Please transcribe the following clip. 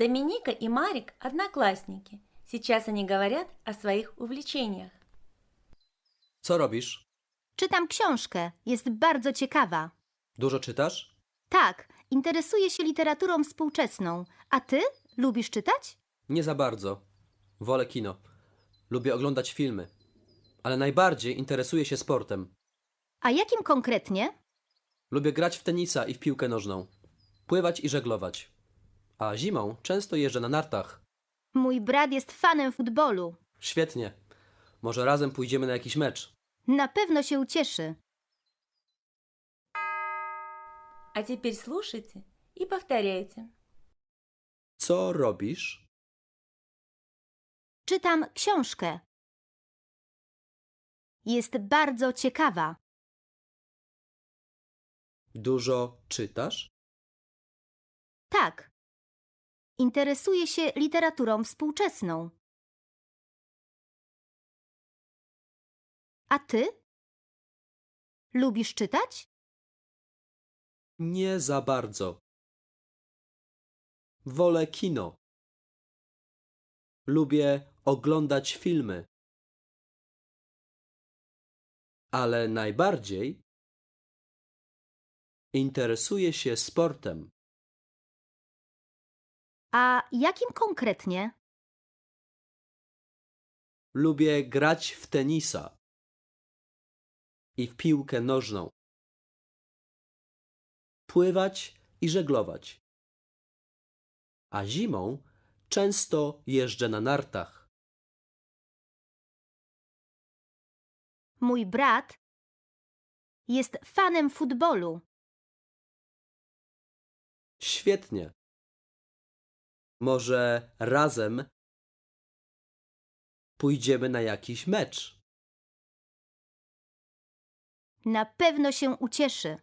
Доминика и Марик – одноклассники. Сейчас они говорят о своих увлечениях. Co robisz? Czytam książkę. Jest bardzo ciekawa. Dużo czytasz? Tak, interesuję się literaturą współczesną. A ty? Lubisz czytać? Nie za bardzo. Wolę kino. Lubię oglądać filmy. Ale najbardziej interesuję się sportem. A jakim konkretnie? Lubię grać w tenisa i w piłkę nożną. Pływać i żeglować. A zimą często jeżdżę na nartach. Mój brat jest fanem futbolu. Świetnie. Może razem pójdziemy na jakiś mecz. Na pewno się ucieszy. А теперь слушайте и повторяйте. Co robisz? Czytam książkę. Jest bardzo ciekawa. Dużo czytasz? Tak. Interesuję się literaturą współczesną. A ty? Lubisz czytać? Nie za bardzo. Wolę kino. Lubię oglądać filmy. Ale najbardziej interesuję się sportem. A jakim konkretnie? Lubię grać w tenisa i w piłkę nożną. Pływać i żeglować. A zimą często jeżdżę na nartach. Mój brat jest fanem futbolu. Świetnie. Może razem pójdziemy na jakiś mecz. Na pewno się ucieszy.